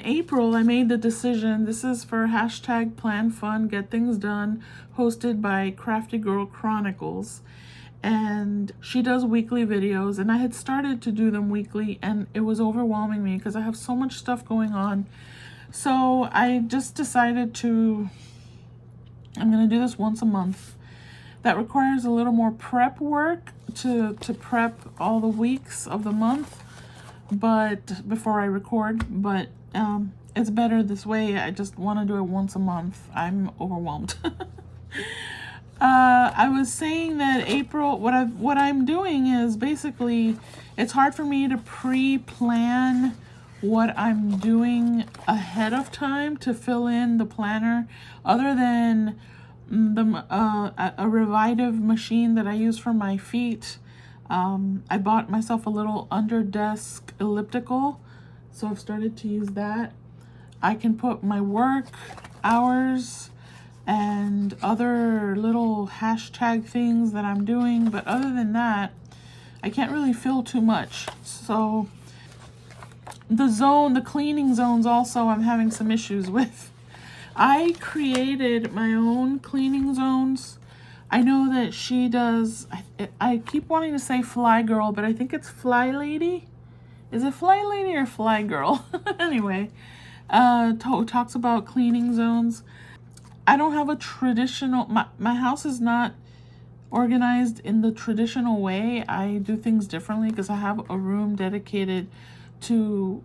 April, I made the decision. This is for hashtag Plan Fun, Get Things Done, hosted by Crafty Girl Chronicles. And she does weekly videos, and I had started to do them weekly, and it was overwhelming me because I have so much stuff going on. So I just decided I'm going to do this once a month. That requires a little more prep work to prep all the weeks of the month, but before I record, but it's better this way. I just want to do it once a month. I'm overwhelmed. I was saying that April, what I'm doing is basically, it's hard for me to pre-plan what I'm doing ahead of time to fill in the planner, other than a Revitive machine that I use for my feet. I bought myself a little under desk elliptical, so I've started to use that. I can put my work hours and other little hashtag things that I'm doing, but other than that, I can't really fill too much. So the cleaning zones also, I'm having some issues with. I created my own cleaning zones. I know that she does, I keep wanting to say Fly Girl, but I think it's Fly Lady. Is it Fly Lady or Fly Girl? Anyway, talks about cleaning zones. I don't have a traditional, my house is not organized in the traditional way. I do things differently because I have a room dedicated to,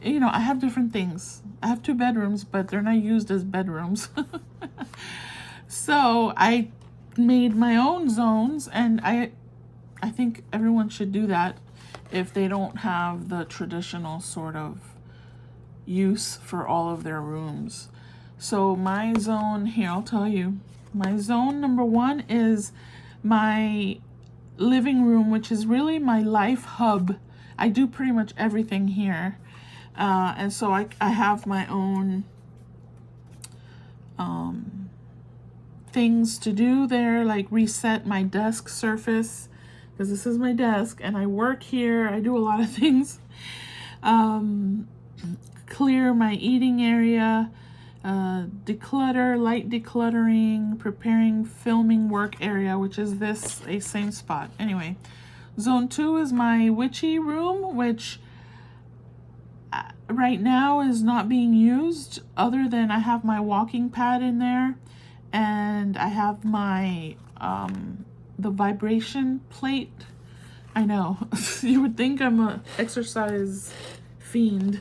I have different things. I have 2 bedrooms, but they're not used as bedrooms. So I made my own zones, and I think everyone should do that if they don't have the traditional sort of use for all of their rooms. So my zone here, I'll tell you, my zone number 1 is my living room, which is really my life hub. I do pretty much everything here. And so I have my own things to do there, like reset my desk surface, because this is my desk and I work here. I do a lot of things. Clear my eating area, declutter, light decluttering, preparing filming work area, which is a same spot. Anyway, zone 2 is my witchy room, which right now is not being used, other than I have my walking pad in there, and I have my the vibration plate. I know, you would think I'm a exercise fiend.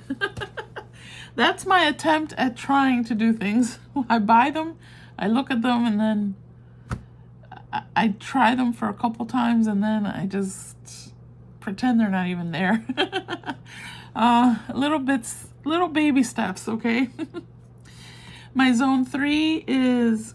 That's my attempt at trying to do things. I buy them, I look at them, and then I try them for a couple times, and then I just pretend they're not even there. Little baby steps, okay? My zone 3 is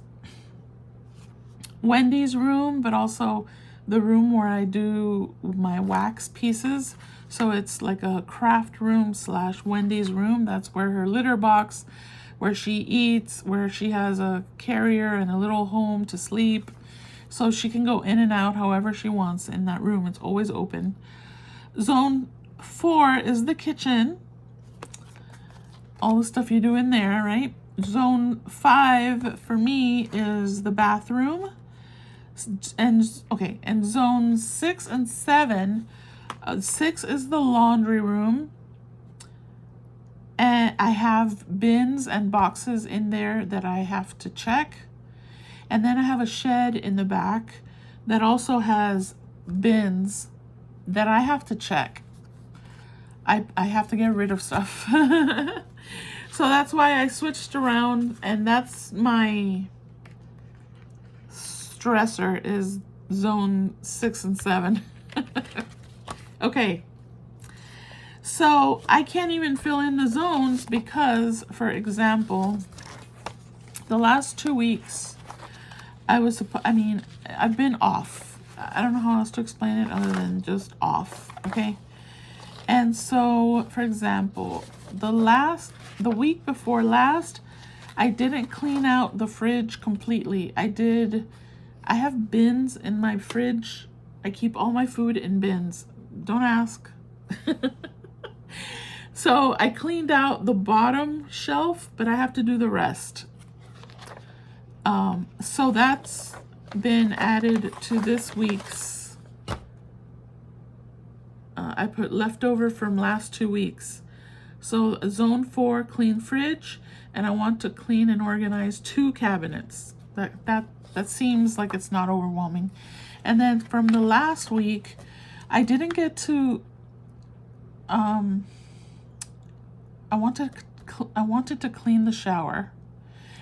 Wendy's room, but also the room where I do my wax pieces. So it's like a craft room / Wendy's room. That's where her litter box, where she eats, where she has a carrier and a little home to sleep. So she can go in and out however she wants in that room. It's always open. Zone 4 is the kitchen. All the stuff you do in there, right? Zone 5 for me is the bathroom. And zone 6 and 7, 6 is the laundry room, and I have bins and boxes in there that I have to check, and then I have a shed in the back that also has bins that I have to check. I have to get rid of stuff. So that's why I switched around, and that's my stressor, is zone 6 and 7. Okay, so I can't even fill in the zones because, for example, the last 2 weeks I've been off. I don't know how else to explain it other than just off, okay? And so, for example, the week before last, I didn't clean out the fridge completely. I have bins in my fridge. I keep all my food in bins. Don't ask. So I cleaned out the bottom shelf, but I have to do the rest. So that's been added to this week's. I put leftover from last 2 weeks. So zone 4, clean fridge, and I want to clean and organize 2 cabinets. That seems like it's not overwhelming. And then from the last week, I didn't get to. I wanted to clean the shower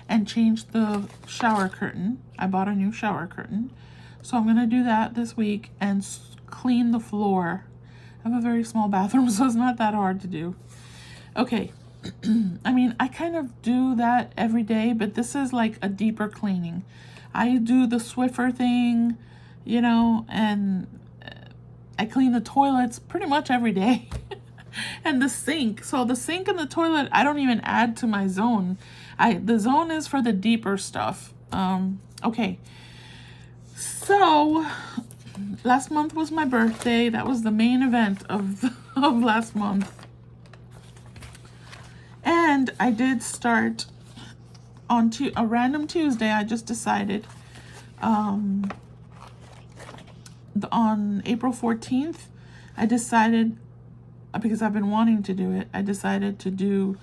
and change the shower curtain. I bought a new shower curtain, so I'm gonna do that this week and clean the floor. I have a very small bathroom, so it's not that hard to do. Okay. I mean, I kind of do that every day, but this is like a deeper cleaning. I do the Swiffer thing, and I clean the toilets pretty much every day. And the sink. So the sink and the toilet, I don't even add to my zone. The zone is for the deeper stuff. Okay. So last month was my birthday. That was the main event of last month. And I did start on a random Tuesday. I just decided on April 14th, I decided, because I've been wanting to do it, I decided to do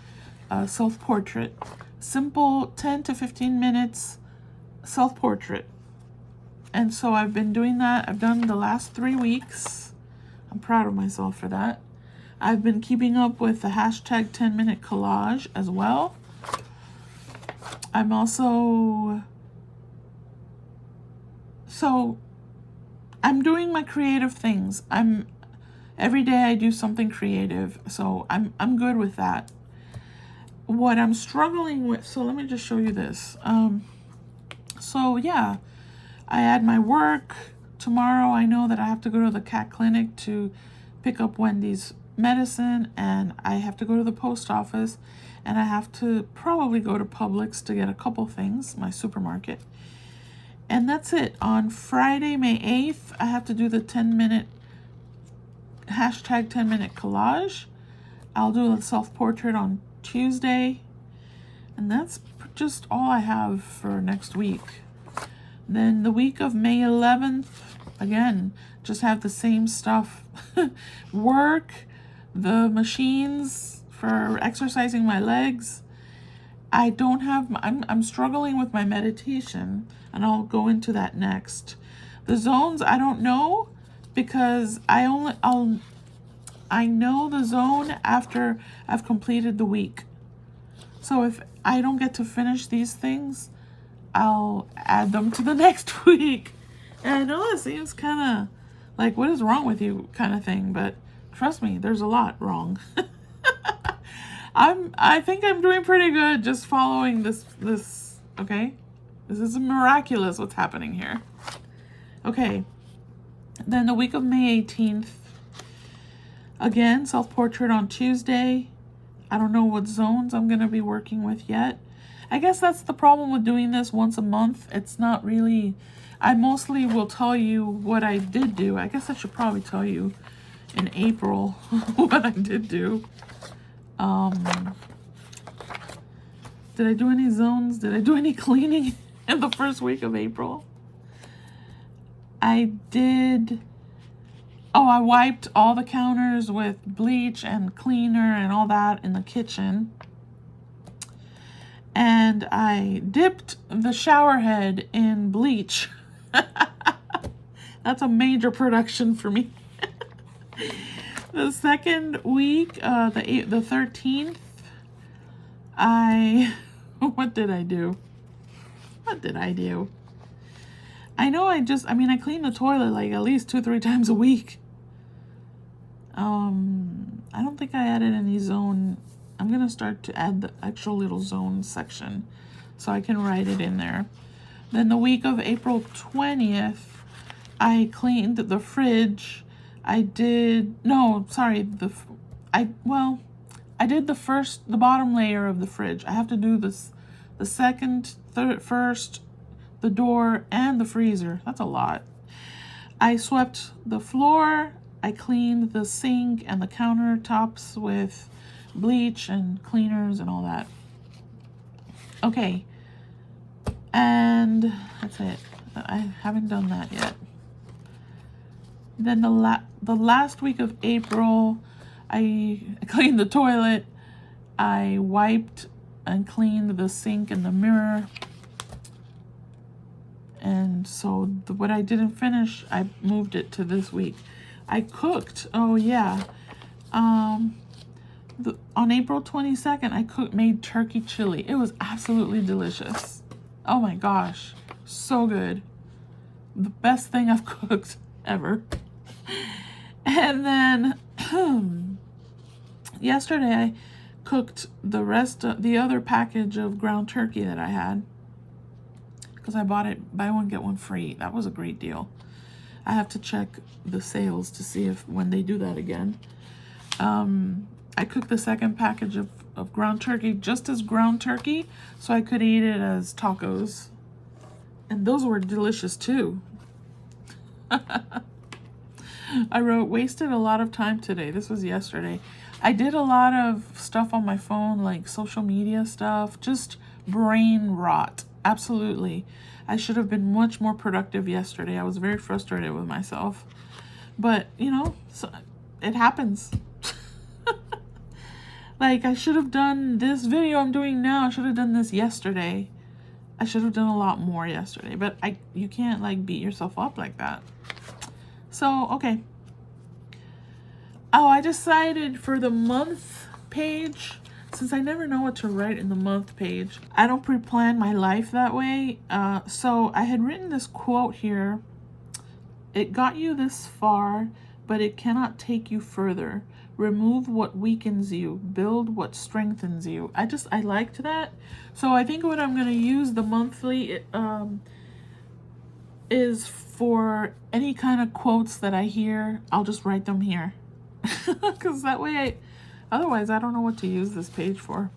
a self-portrait. Simple 10 to 15 minutes self-portrait. And so I've been doing that. I've done the last 3 weeks. I'm proud of myself for that. I've been keeping up with the hashtag 10-minute collage as well. I'm also... So I'm doing my creative things. Every day I do something creative, so I'm good with that. What I'm struggling with, so let me just show you this. So yeah, I add my work. Tomorrow I know that I have to go to the cat clinic to pick up Wendy's medicine, and I have to go to the post office, and I have to probably go to Publix to get a couple things, my supermarket. And that's it. On Friday, May 8th, I have to do the 10-minute hashtag 10-minute collage. I'll do a self-portrait on Tuesday, and that's just all I have for next week. Then the week of May 11th, again, just have the same stuff. Work, the machines for exercising my legs. I'm struggling with my meditation, and I'll go into that next. The zones, I don't know, because I know the zone after I've completed the week. So if I don't get to finish these things, I'll add them to the next week. And I know it seems kind of like, what is wrong with you kind of thing, but trust me, there's a lot wrong. I think I'm doing pretty good just following this, okay? This is miraculous what's happening here. Okay. Then the week of May 18th, again, self-portrait on Tuesday. I don't know what zones I'm going to be working with yet. I guess that's the problem with doing this once a month. It's not really... I mostly will tell you what I did do. I guess I should probably tell you in April what I did do. Did I do any zones? Did I do any cleaning in the first week of April? I did... Oh, I wiped all the counters with bleach and cleaner and all that in the kitchen. And I dipped the shower head in bleach. That's a major production for me. The second week, the 13th, what did I do? I know I clean the toilet like at least 2-3 times a week. I don't think I added any zone. I'm going to start to add the actual little zone section so I can write it in there. Then the week of April 20th, I cleaned the fridge. I did the bottom layer of the fridge. I have to do this, the second, first, the door, and the freezer. That's a lot. I swept the floor. I cleaned the sink and the countertops with bleach and cleaners and all that. Okay, and that's it. I haven't done that yet. Then the last week of April, I cleaned the toilet. I wiped and cleaned the sink and the mirror. And so what I didn't finish, I moved it to this week. I cooked. Oh yeah. On April 22nd, I made turkey chili. It was absolutely delicious. Oh my gosh, so good. The best thing I've cooked ever. And then yesterday I cooked the rest of the other package of ground turkey that I had, because I bought it buy one get one free. That was a great deal. I have to check the sales to see if when they do that again. I cooked the second package of ground turkey just as ground turkey, so I could eat it as tacos. And those were delicious too. I wasted a lot of time today. This was yesterday. I did a lot of stuff on my phone, like social media stuff, just brain rot. Absolutely. I should have been much more productive yesterday. I was very frustrated with myself. But, so it happens. Like, I should have done this video I'm doing now. I should have done this yesterday. I should have done a lot more yesterday. But you can't, like, beat yourself up like that. So, okay. Oh, I decided for the month page, since I never know what to write in the month page, I don't pre-plan my life that way. So I had written this quote here. It got you this far, but it cannot take you further. Remove what weakens you, build what strengthens you. I liked that. So I think what I'm going to use the monthly is for any kind of quotes that I hear, I'll just write them here. Because that way otherwise I don't know what to use this page for.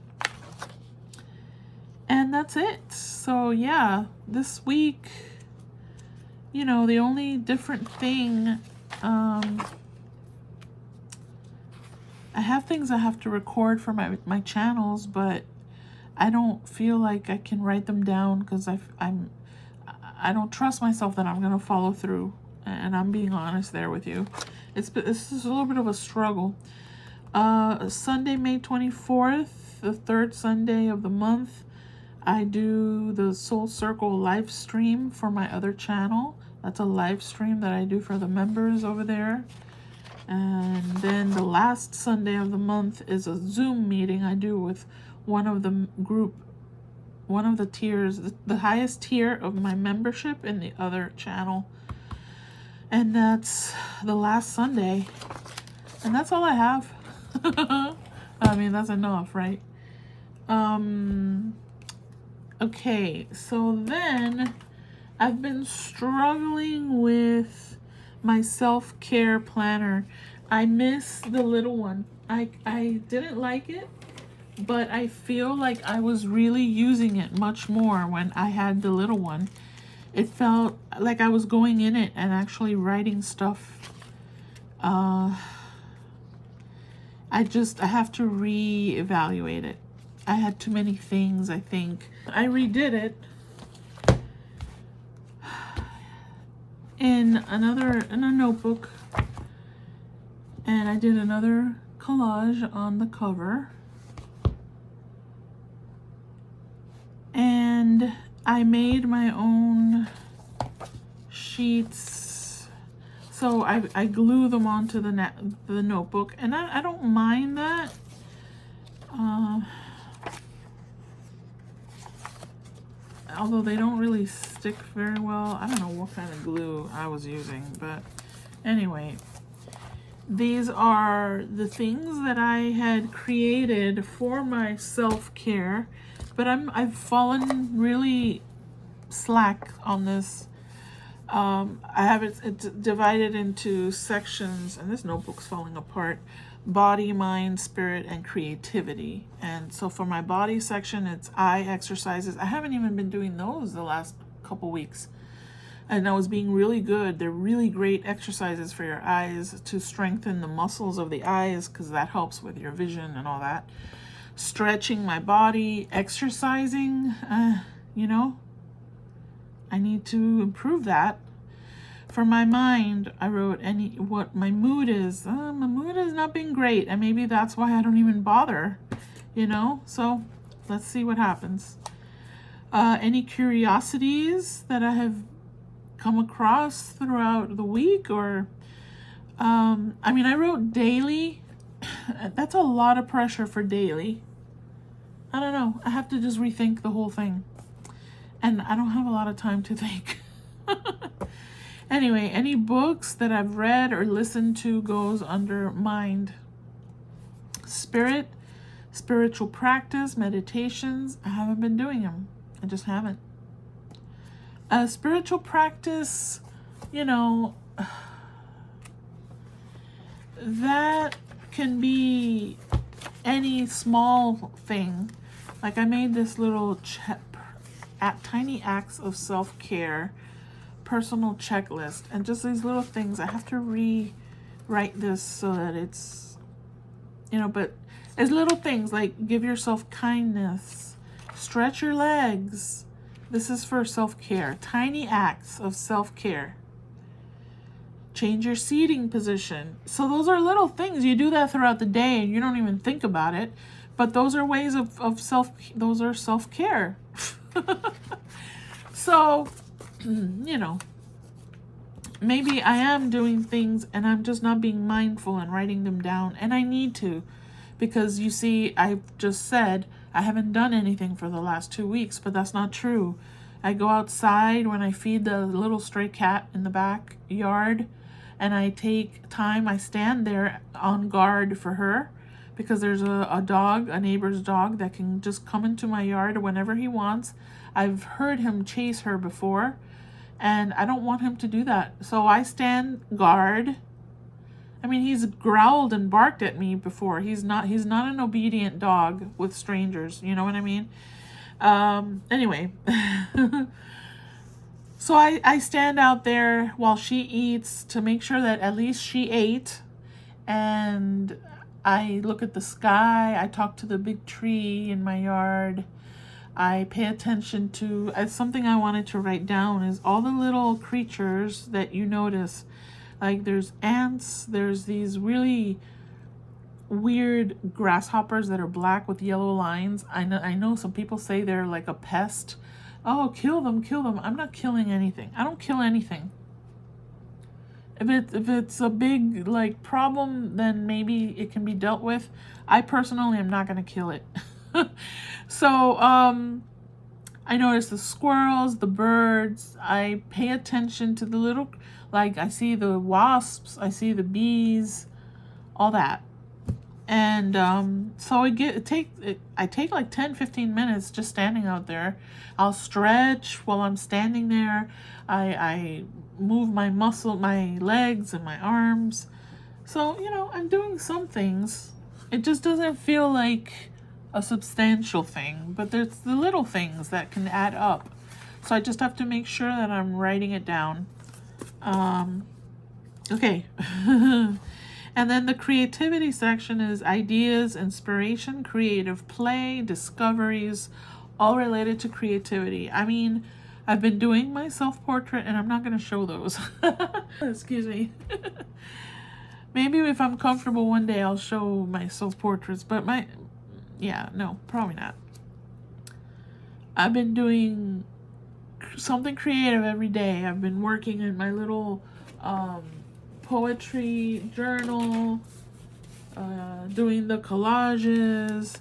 And that's it. So yeah, this week, the only different thing, I have things I have to record for my channels, but I don't feel like I can write them down because I don't trust myself that I'm going to follow through, and I'm being honest there with you. It's just a little bit of a struggle. Sunday, May 24th, the third Sunday of the month, I do the Soul Circle live stream for my other channel. That's a live stream that I do for the members over there. And then the last Sunday of the month is a Zoom meeting I do with one of the tiers, the highest tier of my membership in the other channel. And that's the last Sunday. And that's all I have. I mean, that's enough, right? Okay, so then I've been struggling with my self-care planner. I miss the little one. I didn't like it, but I feel like I was really using it much more when I had the little one. It felt like I was going in it and actually writing stuff. I have to reevaluate it. I had too many things, I think. I redid it in a notebook, and I did another collage on the cover, and I made my own sheets. So I glue them onto the notebook, and I don't mind that. Although they don't really stick very well. I don't know what kind of glue I was using, but anyway, these are the things that I had created for my self-care, but I've fallen really slack on this. I have it divided into sections, and this notebook's falling apart. Body, mind, spirit, and creativity. And so for my body section, it's eye exercises. I haven't even been doing those the last couple weeks. and I was being really good. They're really great exercises for your eyes to strengthen the muscles of the eyes, because that helps with your vision and all that. Stretching my body, exercising, you know, I need to improve that. For my mind, I wrote what my mood is. My mood has not been great, and maybe that's why I don't even bother, you know. So let's see what happens. Any curiosities that I have come across throughout the week, or I mean, I wrote daily. That's a lot of pressure for daily. I don't know. I have to just rethink the whole thing, and I don't have a lot of time to think. Anyway, any books that I've read or listened to goes under mind. Spirit, spiritual practice, meditations. I haven't been doing them. I just haven't. Spiritual practice, you know, that can be any small thing. Like I made this little tiny acts of self-care personal checklist, and just these little things. I have to rewrite this so that it's, you know, but it's little things like give yourself kindness, stretch your legs. This is for self-care. Tiny acts of self-care. Change your seating position. So those are little things. You do that throughout the day and you don't even think about it, but those are ways of those are self-care. So, you know, maybe I am doing things and I'm just not being mindful and writing them down, and I need to, because you see, I've just said I haven't done anything for the last 2 weeks, but that's not true. I go outside when I feed the little stray cat in the backyard, and I take time, I stand there on guard for her, because there's a dog, a neighbor's dog, that can just come into my yard whenever he wants. I've heard him chase her before, and I don't want him to do that. So I stand guard. I mean, he's growled and barked at me before. He's not an obedient dog with strangers. You know what I mean? Anyway. So I stand out there while she eats to make sure that at least she ate. And I look at the sky. I talk to the big tree in my yard. I pay attention to, something I wanted to write down is all the little creatures that you notice. Like there's ants, there's these really weird grasshoppers that are black with yellow lines. I know some people say they're like a pest. Oh, kill them. I'm not killing anything. I don't kill anything. If it's a big like problem, then maybe it can be dealt with. I personally am not going to kill it. So, I notice the squirrels, the birds. I pay attention to the little, like I see the wasps, I see the bees, all that. And so I take like 10-15 minutes just standing out there. I'll stretch while I'm standing there. I move my legs and my arms. So, you know, I'm doing some things. It just doesn't feel like a substantial thing, but there's the little things that can add up. So I just have to make sure that I'm writing it down. Okay. And then the creativity section is ideas, inspiration, creative play, discoveries, all related to creativity. I mean, I've been doing my self-portrait and I'm not going to show those. Excuse me. Maybe if I'm comfortable one day I'll show my self-portraits, but no, probably not. I've been doing something creative every day. I've been working in my little poetry journal, doing the collages,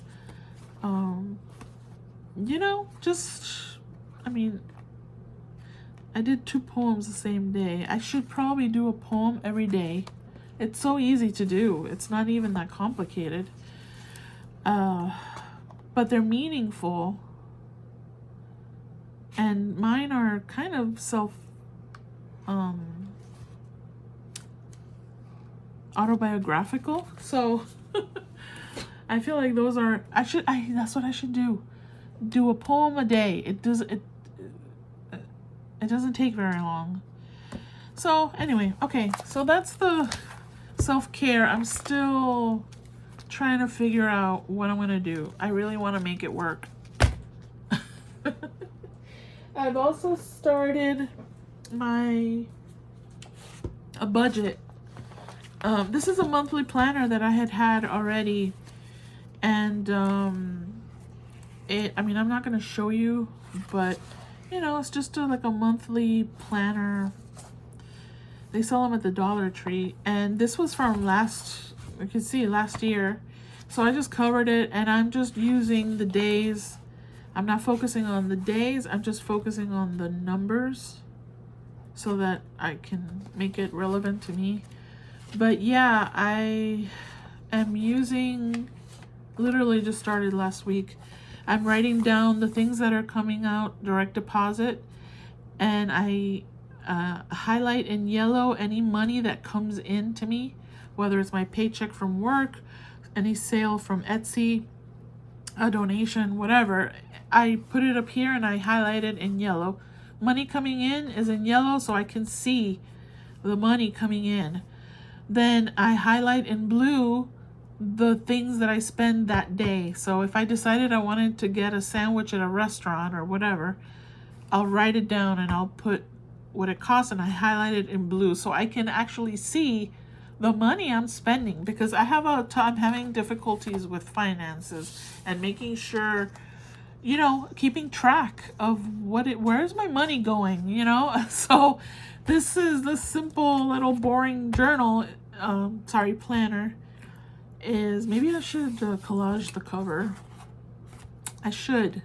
you know, I did 2 poems the same day. I should probably do a poem every day. It's so easy to do. It's not even that complicated. But they're meaningful. And mine are kind of autobiographical. So I feel like those are, that's what I should do. Do a poem a day. It doesn't take very long. So anyway, okay, so that's the self-care. I'm still trying to figure out what I'm going to do. I really want to make it work. I've also started a budget. This is a monthly planner that I had already, and I'm not going to show you, but it's just like a monthly planner. They sell them at the Dollar Tree, and this was from last year. So I just covered it, and I'm just using the days. I'm not focusing on the days, I'm just focusing on the numbers so that I can make it relevant to me. But yeah, I am using, literally just started last week. I'm writing down the things that are coming out direct deposit, and I highlight in yellow any money that comes in to me, whether it's my paycheck from work, any sale from Etsy, a donation, whatever. I put it up here and I highlight it in yellow. Money coming in is in yellow, so I can see the money coming in. Then I highlight in blue the things that I spend that day. So if I decided I wanted to get a sandwich at a restaurant or whatever, I'll write it down and I'll put what it costs, and I highlight it in blue so I can actually see the money I'm spending, because I have I'm having difficulties with finances and making sure, keeping track of where's my money going, So this is the simple little boring journal, planner. Maybe I should collage the cover. I should.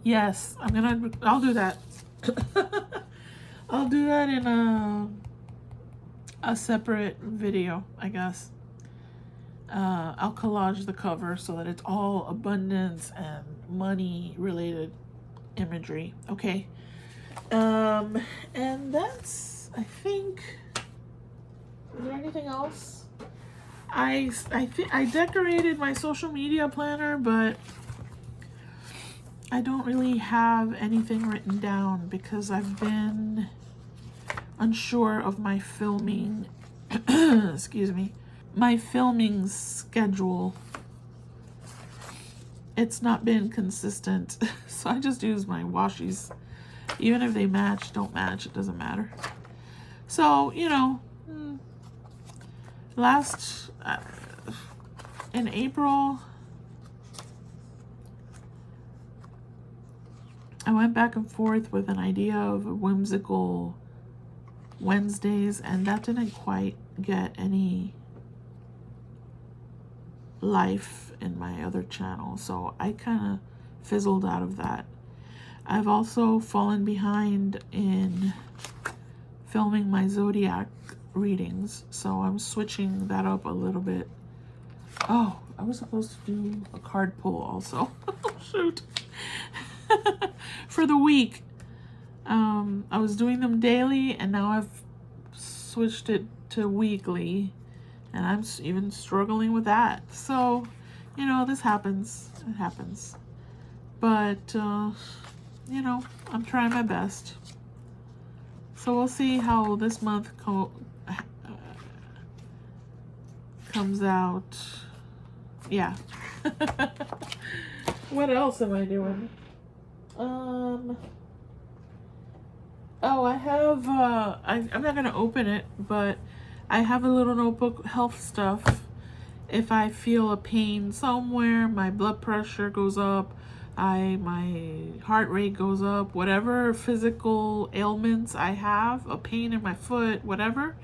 Yes, I'll do that. I'll do that in a separate video, I guess. I'll collage the cover so that it's all abundance and money related imagery. Okay. And that's, I think, is there anything else? I decorated my social media planner, but I don't really have anything written down because I've been unsure of my filming excuse me, my filming schedule. It's not been consistent, so I just use my washies. Even if they match, don't match, it doesn't matter. So in April, I went back and forth with an idea of whimsical Wednesdays, and that didn't quite get any life in my other channel, so I kind of fizzled out of that. I've also fallen behind in filming my zodiac readings, so I'm switching that up a little bit. Oh, I was supposed to do a card pull also. Shoot. For the week. I was doing them daily, and now I've switched it to weekly, and I'm even struggling with that. So, this happens. It happens. But, I'm trying my best. So we'll see how this month comes out. Yeah. What else am I doing? Oh, I have, I'm not going to open it, but I have a little notebook, health stuff. If I feel a pain somewhere, my blood pressure goes up, my heart rate goes up, whatever physical ailments I have, a pain in my foot, whatever,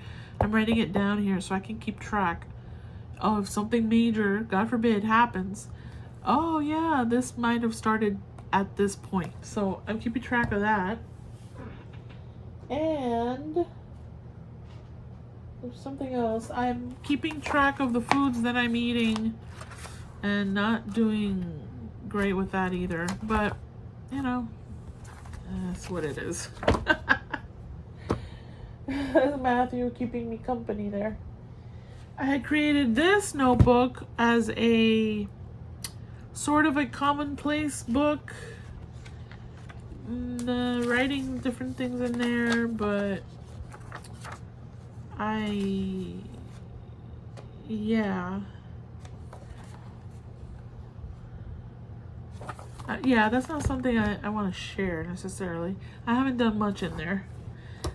I'm writing it down here so I can keep track of something major, God forbid, happens. Oh yeah, this might have started at this point. So I'm keeping track of that. And there's something else. I'm keeping track of the foods that I'm eating and not doing great with that either. But, that's what it is. Matthew keeping me company there. I had created this notebook as a sort of a commonplace book writing different things in there, but yeah. Yeah, that's not something I want to share necessarily. I haven't done much in there.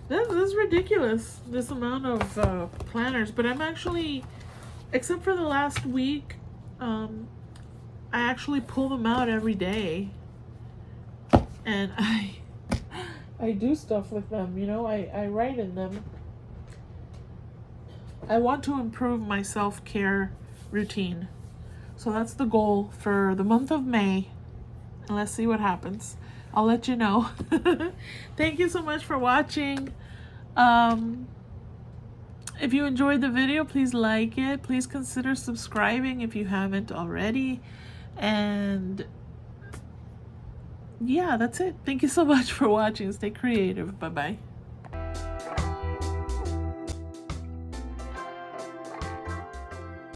This is ridiculous, this amount of planners, but I'm actually, except for the last week, I actually pull them out every day. And I do stuff with them, you know, I write in them. I want to improve my self-care routine. So that's the goal for the month of May. And let's see what happens. I'll let you know. Thank you so much for watching. If you enjoyed the video, please like it. Please consider subscribing if you haven't already. And yeah, that's it. Thank you so much for watching. Stay creative. Bye-bye.